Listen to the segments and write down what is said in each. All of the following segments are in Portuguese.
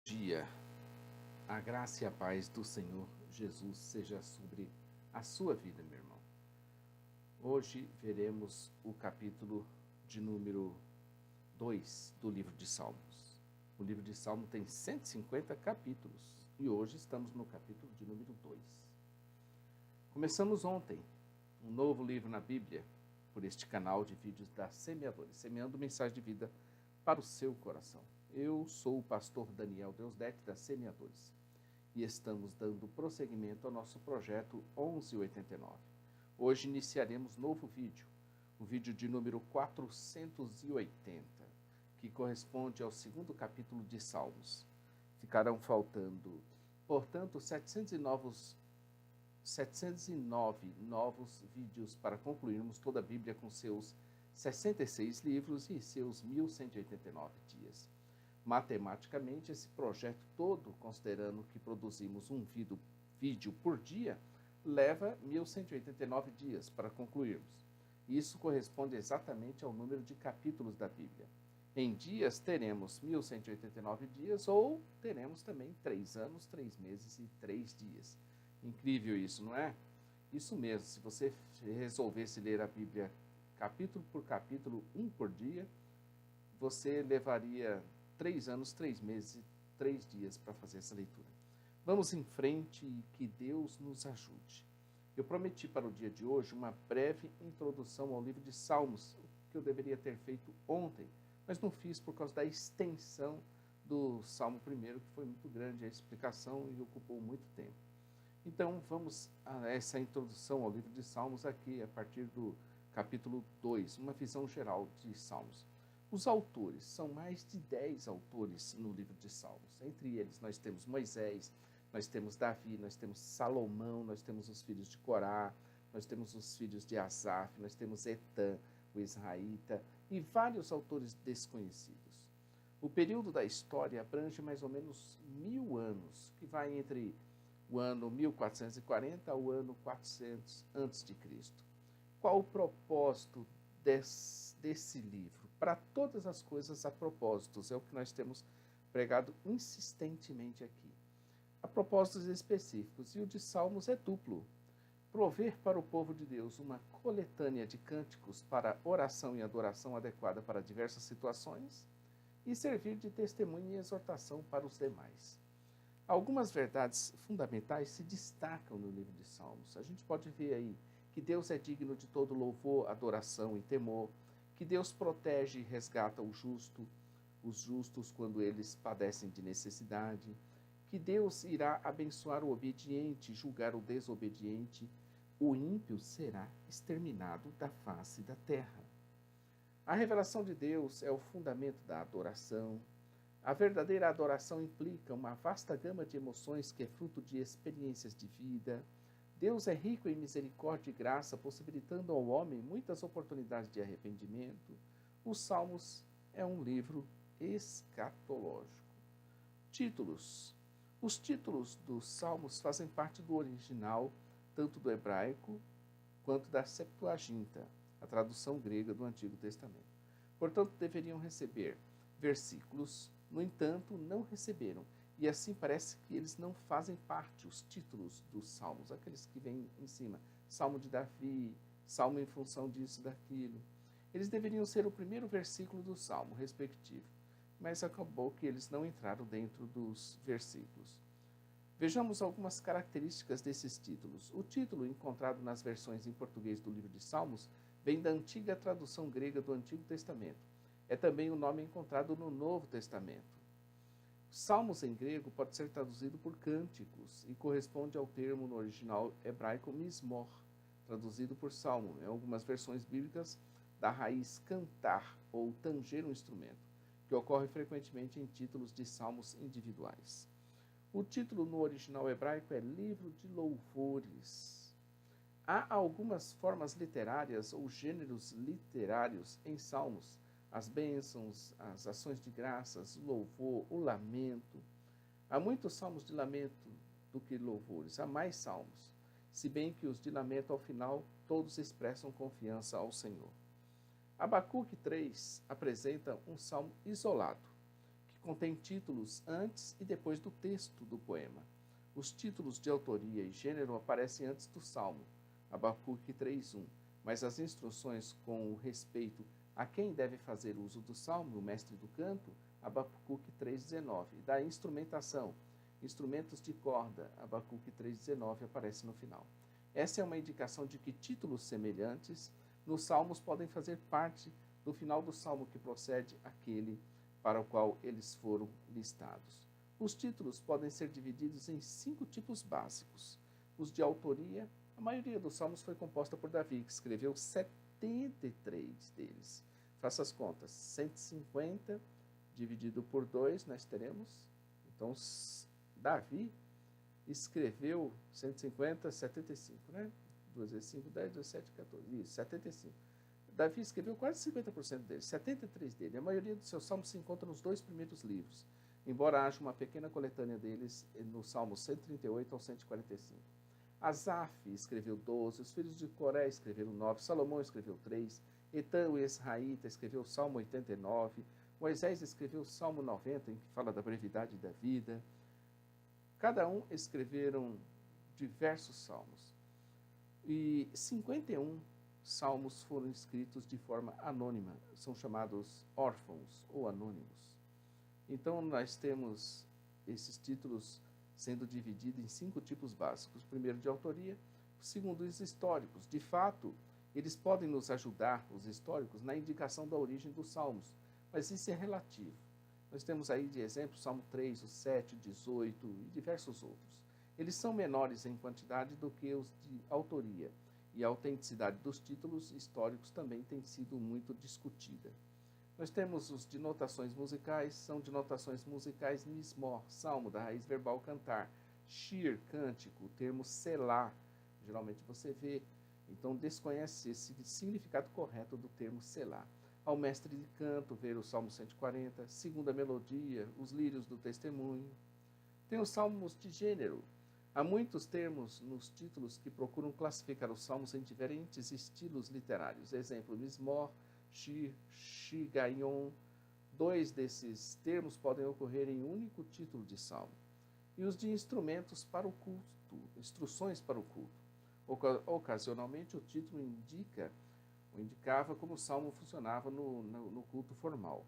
Dia, a graça e a paz do Senhor Jesus seja sobre a sua vida, meu irmão. Hoje veremos o capítulo de número 2 do livro de Salmos. O livro de Salmos tem 150 capítulos e hoje estamos no capítulo de número 2. Começamos ontem um novo livro na Bíblia por este canal de vídeos da Semeadores, semeando mensagem de vida para o seu coração. Eu sou o pastor Daniel Deusdete da Semeadores e estamos dando prosseguimento ao nosso projeto 1189. Hoje iniciaremos novo vídeo, o vídeo de número 480, que corresponde ao segundo capítulo de Salmos. Ficarão faltando, portanto, 709 novos vídeos para concluirmos toda a Bíblia com seus 66 livros e seus 1189 dias. Matematicamente, esse projeto todo, considerando que produzimos um vídeo por dia, leva 1189 dias para concluirmos. Isso corresponde exatamente ao número de capítulos da Bíblia. Em dias teremos 1189 dias ou teremos também 3 anos, 3 meses e 3 dias. Incrível isso, não é? Isso mesmo, se você resolvesse ler a Bíblia capítulo por capítulo, um por dia, você levaria 3 anos, 3 meses e 3 dias para fazer essa leitura. Vamos em frente e que Deus nos ajude. Eu prometi para o dia de hoje uma breve introdução ao livro de Salmos, que eu deveria ter feito ontem, mas não fiz por causa da extensão do Salmo 1, que foi muito grande a explicação e ocupou muito tempo. Então vamos a essa introdução ao livro de Salmos aqui, a partir do capítulo 2, uma visão geral de Salmos. Os autores, são mais de 10 autores no livro de Salmos. Entre eles nós temos Moisés, nós temos Davi, nós temos Salomão, nós temos os filhos de Corá, nós temos os filhos de Asaf, nós temos Etã, o israelita, e vários autores desconhecidos. O período da história abrange mais ou menos 1000 anos, que vai entre o ano 1440 ao ano 400 a.C. Qual o propósito desse livro? Para todas as coisas há propósitos, é o que nós temos pregado insistentemente aqui. Há propósitos específicos, e o de Salmos é duplo. Prover para o povo de Deus uma coletânea de cânticos para oração e adoração adequada para diversas situações e servir de testemunho e exortação para os demais. Algumas verdades fundamentais se destacam no livro de Salmos. A gente pode ver aí que Deus é digno de todo louvor, adoração e temor, que Deus protege e resgata os justos quando eles padecem de necessidade, que Deus irá abençoar o obediente e julgar o desobediente, o ímpio será exterminado da face da terra. A revelação de Deus é o fundamento da adoração. A verdadeira adoração implica uma vasta gama de emoções que é fruto de experiências de vida. Deus é rico em misericórdia e graça, possibilitando ao homem muitas oportunidades de arrependimento. Os Salmos é um livro escatológico. Títulos. Os títulos dos Salmos fazem parte do original, tanto do hebraico quanto da Septuaginta, a tradução grega do Antigo Testamento. Portanto, deveriam receber versículos, no entanto, não receberam. E assim parece que eles não fazem parte, os títulos dos salmos, aqueles que vêm em cima. Salmo de Davi, salmo em função disso, daquilo. Eles deveriam ser o primeiro versículo do salmo respectivo, mas acabou que eles não entraram dentro dos versículos. Vejamos algumas características desses títulos. O título, encontrado nas versões em português do livro de Salmos, vem da antiga tradução grega do Antigo Testamento. É também o nome encontrado no Novo Testamento. Salmos em grego pode ser traduzido por cânticos e corresponde ao termo no original hebraico mismor, traduzido por salmo, em algumas versões bíblicas da raiz cantar ou tanger um instrumento, que ocorre frequentemente em títulos de salmos individuais. O título no original hebraico é Livro de Louvores. Há algumas formas literárias ou gêneros literários em salmos, as bênçãos, as ações de graças, o louvor, o lamento. Há muitos salmos de lamento do que louvores, há mais salmos, se bem que os de lamento, ao final, todos expressam confiança ao Senhor. Abacuque 3 apresenta um salmo isolado, que contém títulos antes e depois do texto do poema. Os títulos de autoria e gênero aparecem antes do Salmo, Abacuque 3:1, mas as instruções com o respeito a quem deve fazer uso do Salmo, o mestre do canto, Abacuque 3:19, da instrumentação, instrumentos de corda, Abacuque 3:19 aparece no final. Essa é uma indicação de que títulos semelhantes nos salmos podem fazer parte do final do salmo que procede aquele para o qual eles foram listados. Os títulos podem ser divididos em 5 tipos básicos. Os de autoria, a maioria dos salmos foi composta por Davi, que escreveu 73 deles. Faça as contas, 150 dividido por 2, nós teremos. Então, Davi escreveu 150, 75, né? 2 vezes 5, 10, 17, 14. Isso, 75. Davi escreveu quase 50% deles, 73 dele. A maioria dos seus salmos se encontra nos 2 primeiros livros, embora haja uma pequena coletânea deles no Salmo 138 ao 145. Asaf escreveu 12, os filhos de Coré escreveram 9, Salomão escreveu 3, Etã, o Esraíta, escreveu o Salmo 89, Moisés escreveu o Salmo 90, em que fala da brevidade da vida. Cada um escreveram diversos salmos. E 51 salmos foram escritos de forma anônima, são chamados órfãos ou anônimos. Então, nós temos esses títulos sendo divididos em 5 tipos básicos. O primeiro de autoria, o segundo os históricos. De fato, eles podem nos ajudar, os históricos, na indicação da origem dos salmos, mas isso é relativo. Nós temos aí de exemplo o Salmo 3, o 7, o 18 e diversos outros. Eles são menores em quantidade do que os de autoria, e a autenticidade dos títulos históricos também tem sido muito discutida. Nós temos os de notações musicais, são de notações musicais mismor, salmo, da raiz verbal cantar, shir, cântico, o termo selá, geralmente você vê, então desconhece esse significado correto do termo selá. Ao mestre de canto, ver o Salmo 140, segunda melodia, os lírios do testemunho. Tem os salmos de gênero. Há muitos termos nos títulos que procuram classificar os salmos em diferentes estilos literários. Exemplo, mismor, shir, shigaion. 2 desses termos podem ocorrer em um único título de salmo. E os de instrumentos para o culto, instruções para o culto. Ocasionalmente, o título indicava como o salmo funcionava no culto formal.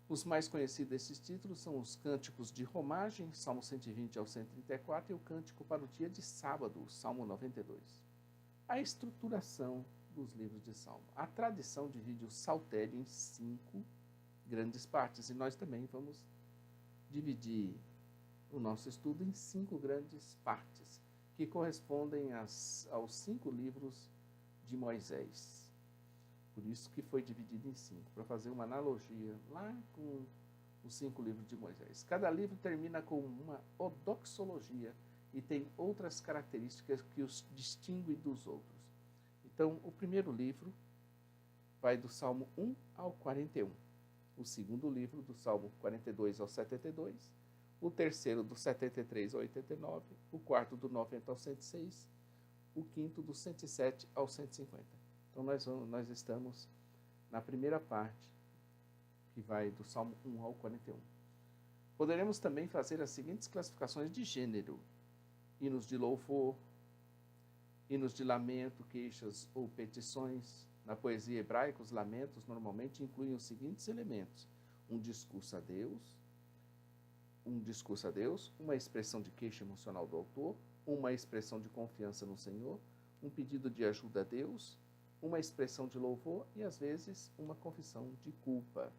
Os mais conhecidos desses títulos são os cânticos de romagem, Salmo 120 ao 134, e o cântico para o dia de sábado, Salmo 92. A estruturação dos livros de salmo. A tradição divide o saltério em 5 grandes partes, e nós também vamos dividir o nosso estudo em 5 grandes partes, que correspondem aos 5 livros de Moisés. Por isso que foi dividido em 5, para fazer uma analogia lá com os 5 livros de Moisés. Cada livro termina com uma odoxologia e tem outras características que os distinguem dos outros. Então, o primeiro livro vai do Salmo 1 ao 41. O segundo livro, do Salmo 42 ao 72. O terceiro, do 73 ao 89. O quarto, do 90 ao 106. O quinto, do 107 ao 150. Então, nós estamos na primeira parte, que vai do Salmo 1 ao 41. Poderemos também fazer as seguintes classificações de gênero: hinos de louvor, hinos de lamento, queixas ou petições. Na poesia hebraica, os lamentos normalmente incluem os seguintes elementos: um discurso a Deus, uma expressão de queixa emocional do autor, uma expressão de confiança no Senhor, um pedido de ajuda a Deus, uma expressão de louvor e, às vezes, uma confissão de culpa.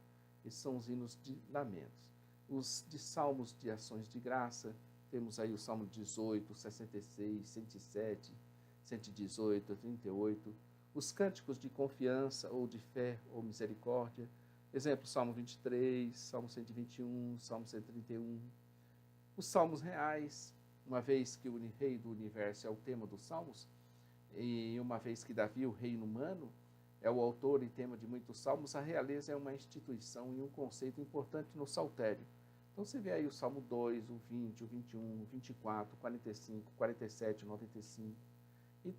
Esses são os hinos de lamentos. Os de salmos de ações de graça, temos aí o Salmo 18, 66, 107, 118, 38. Os cânticos de confiança ou de fé ou misericórdia, exemplo, Salmo 23, Salmo 121, Salmo 131. Os salmos reais, uma vez que o rei do universo é o tema dos salmos, e uma vez que Davi, o reino humano, é o autor e tema de muitos salmos, a realeza é uma instituição e um conceito importante no saltério. Então você vê aí o Salmo 2, o 20, o 21, o 24, o 45, 47, 95. E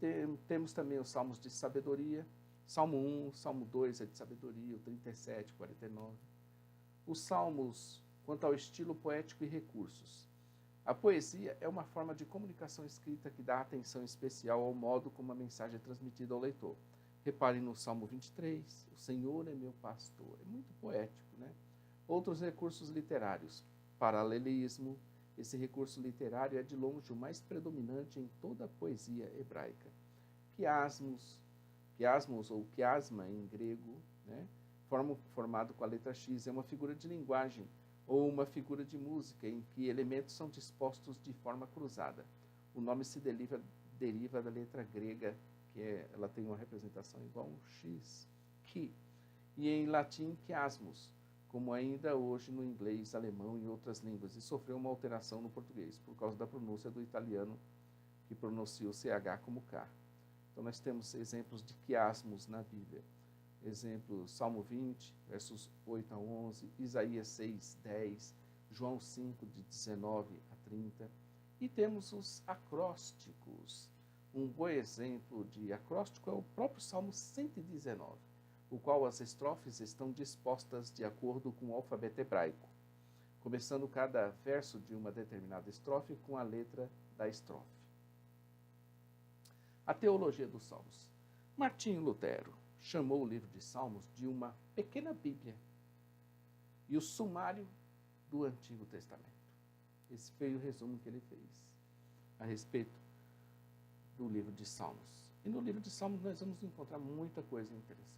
temos também os salmos de sabedoria. Salmo 1, Salmo 2 é de sabedoria, o 37, 49. Os salmos, quanto ao estilo poético e recursos. A poesia é uma forma de comunicação escrita que dá atenção especial ao modo como a mensagem é transmitida ao leitor. Reparem no Salmo 23, o Senhor é meu pastor. É muito poético, né? Outros recursos literários. Paralelismo. Esse recurso literário é de longe o mais predominante em toda a poesia hebraica. Quiasmos ou quiasma em grego, né? Formado com a letra X, é uma figura de linguagem ou uma figura de música em que elementos são dispostos de forma cruzada. O nome se deriva da letra grega, ela tem uma representação igual a um X, qui, e em latim quiasmos, como ainda hoje no inglês, alemão e outras línguas, e sofreu uma alteração no português, por causa da pronúncia do italiano, que pronuncia o CH como K. Então nós temos exemplos de quiasmos na Bíblia. Exemplo, Salmo 20, versos 8 a 11, Isaías 6, 10, João 5, de 19 a 30. E temos os acrósticos. Um bom exemplo de acróstico é o próprio Salmo 119, o qual as estrofes estão dispostas de acordo com o alfabeto hebraico, começando cada verso de uma determinada estrofe com a letra da estrofe. A teologia dos Salmos. Martinho Lutero chamou o livro de Salmos de uma pequena Bíblia e o sumário do Antigo Testamento. Esse foi o resumo que ele fez a respeito do livro de Salmos. E no livro de Salmos nós vamos encontrar muita coisa interessante.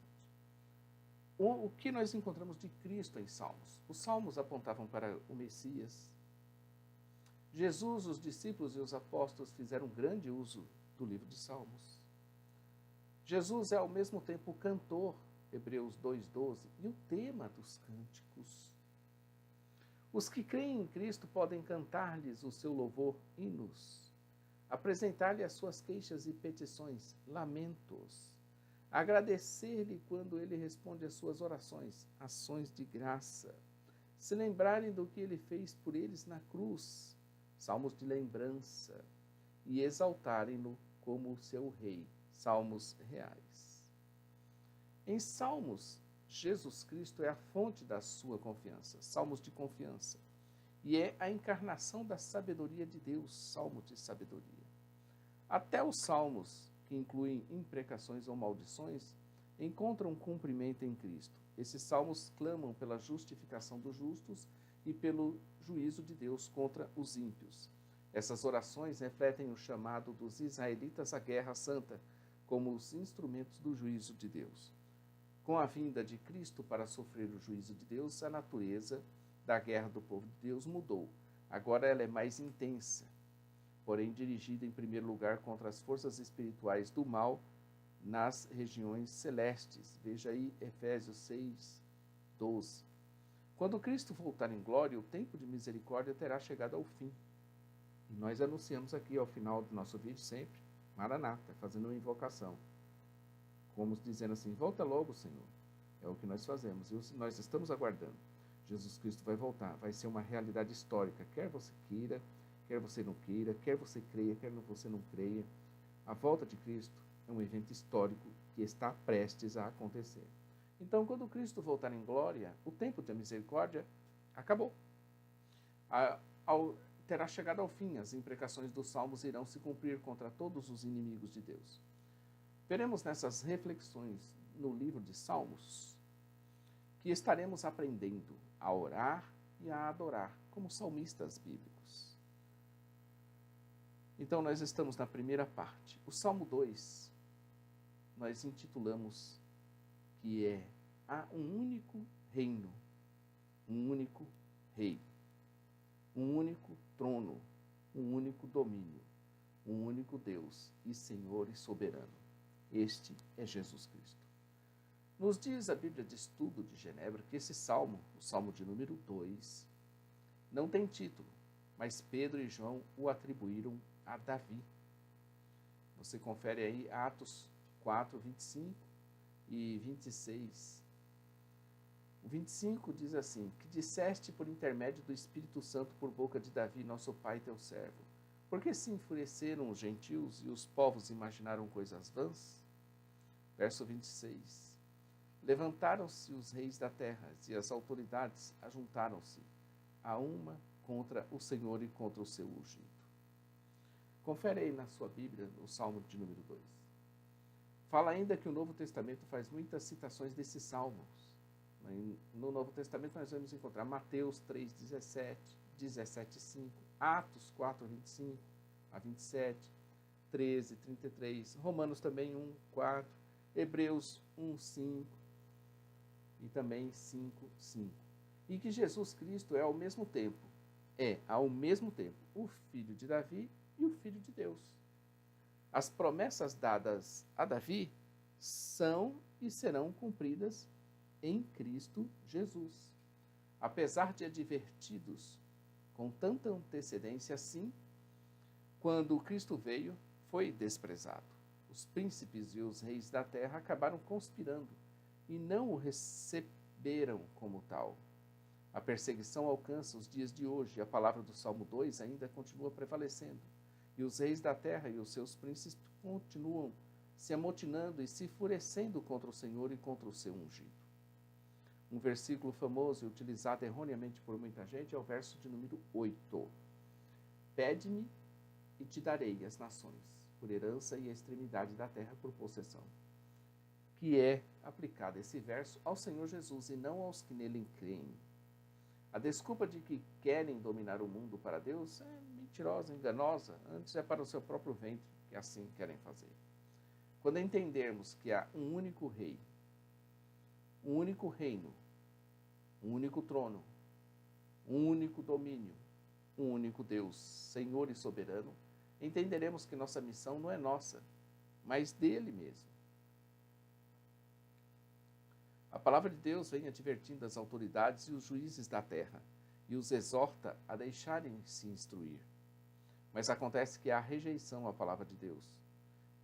O que nós encontramos de Cristo em Salmos? Os Salmos apontavam para o Messias. Jesus, os discípulos e os apóstolos fizeram grande uso do livro de Salmos. Jesus é ao mesmo tempo o cantor, Hebreus 2,12, e o tema dos cânticos. Os que creem em Cristo podem cantar-lhes o seu louvor, hinos, apresentar-lhe as suas queixas e petições, lamentos, agradecer-lhe quando ele responde às suas orações, ações de graça, se lembrarem do que ele fez por eles na cruz, salmos de lembrança, e exaltarem-no como o seu rei, salmos reais. Em Salmos, Jesus Cristo é a fonte da sua confiança, salmos de confiança, e é a encarnação da sabedoria de Deus, salmo de sabedoria. Até os salmos, que incluem imprecações ou maldições, encontram cumprimento em Cristo. Esses salmos clamam pela justificação dos justos e pelo juízo de Deus contra os ímpios. Essas orações refletem o chamado dos israelitas à guerra santa, como os instrumentos do juízo de Deus. Com a vinda de Cristo para sofrer o juízo de Deus, a natureza da guerra do povo de Deus mudou. Agora ela é mais intensa, porém dirigida em primeiro lugar contra as forças espirituais do mal nas regiões celestes. Veja aí Efésios 6, 12. Quando Cristo voltar em glória, o tempo de misericórdia terá chegado ao fim. E nós anunciamos aqui ao final do nosso vídeo sempre, Maranata, fazendo uma invocação. Como dizendo assim, volta logo, Senhor. É o que nós fazemos. E nós estamos aguardando. Jesus Cristo vai voltar. Vai ser uma realidade histórica. Quer você queira, quer você não queira, quer você creia, quer você não creia. A volta de Cristo é um evento histórico que está prestes a acontecer. Então, quando Cristo voltar em glória, o tempo da misericórdia acabou. Terá chegado ao fim, as imprecações dos salmos irão se cumprir contra todos os inimigos de Deus. Veremos nessas reflexões no livro de Salmos que estaremos aprendendo a orar e a adorar como salmistas bíblicos. Então nós estamos na primeira parte. O Salmo 2 nós intitulamos que é há um único reino, um único rei, um único trono, um único domínio, um único Deus e Senhor e soberano. Este é Jesus Cristo. Nos diz a Bíblia de Estudo de Genebra que esse salmo, o salmo de número 2, não tem título, mas Pedro e João o atribuíram a Davi. Você confere aí Atos 4, 25 e 26. O 25 diz assim, que disseste por intermédio do Espírito Santo por boca de Davi, nosso pai, teu servo. Porque se enfureceram os gentios e os povos imaginaram coisas vãs? Verso 26. Levantaram-se os reis da terra e as autoridades ajuntaram-se a uma contra o Senhor e contra o seu ungido. Confere aí na sua Bíblia o Salmo de número 2. Fala ainda que o Novo Testamento faz muitas citações desses salmos. No Novo Testamento nós vamos encontrar Mateus 3,17, 17,5, Atos 4,25 a 27, 13, 33, Romanos também 1, 4, Hebreus 1, 5 e também 5, 5. E que Jesus Cristo é ao mesmo tempo o filho de Davi e o filho de Deus. As promessas dadas a Davi são e serão cumpridas em Cristo Jesus. Apesar de advertidos com tanta antecedência assim, quando Cristo veio, foi desprezado. Os príncipes e os reis da terra acabaram conspirando e não o receberam como tal. A perseguição alcança os dias de hoje e a palavra do Salmo 2 ainda continua prevalecendo. E os reis da terra e os seus príncipes continuam se amotinando e se enfurecendo contra o Senhor e contra o seu ungido. Um versículo famoso e utilizado erroneamente por muita gente é o verso de número 8. Pede-me e te darei as nações, por herança e a extremidade da terra por possessão. Que é aplicado esse verso ao Senhor Jesus e não aos que nele creem. A desculpa de que querem dominar o mundo para Deus é mentirosa, enganosa, antes é para o seu próprio ventre que assim querem fazer. Quando entendermos que há um único rei, um único reino, um único trono, um único domínio, um único Deus, Senhor e soberano, entenderemos que nossa missão não é nossa, mas dele mesmo. A palavra de Deus vem advertindo as autoridades e os juízes da terra e os exorta a deixarem-se instruir. Mas acontece que há rejeição à palavra de Deus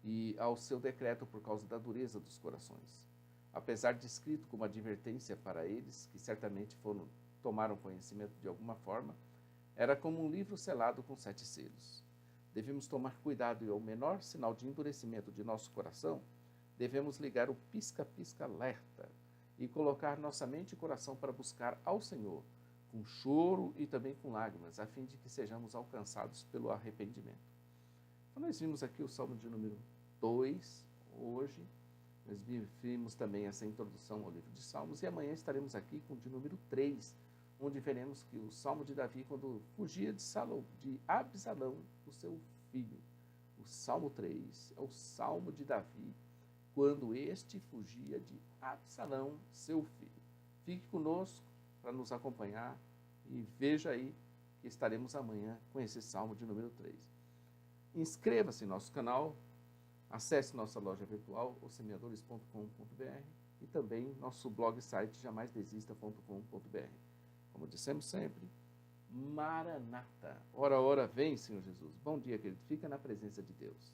e ao seu decreto por causa da dureza dos corações. Apesar de escrito como advertência para eles, que certamente tomaram conhecimento de alguma forma, era como um livro selado com 7 selos. Devemos tomar cuidado e ao menor sinal de endurecimento de nosso coração, devemos ligar o pisca-pisca alerta e colocar nossa mente e coração para buscar ao Senhor, com choro e também com lágrimas, a fim de que sejamos alcançados pelo arrependimento. Então, nós vimos aqui o Salmo de número 2, hoje, nós vimos também essa introdução ao livro de Salmos, e amanhã estaremos aqui com o de número 3, onde veremos que o Salmo de Davi, quando fugia de Absalão, o seu filho. O Salmo 3 é o Salmo de Davi, quando este fugia de Absalão, seu filho. Fique conosco para nos acompanhar e veja aí que estaremos amanhã com esse Salmo de número 3. Inscreva-se em nosso canal, acesse nossa loja virtual, ossemeadores.com.br e também nosso blog site jamaisdesista.com.br. Como dissemos sempre, Maranata. Ora, ora, vem, Senhor Jesus. Bom dia, querido. Fica na presença de Deus.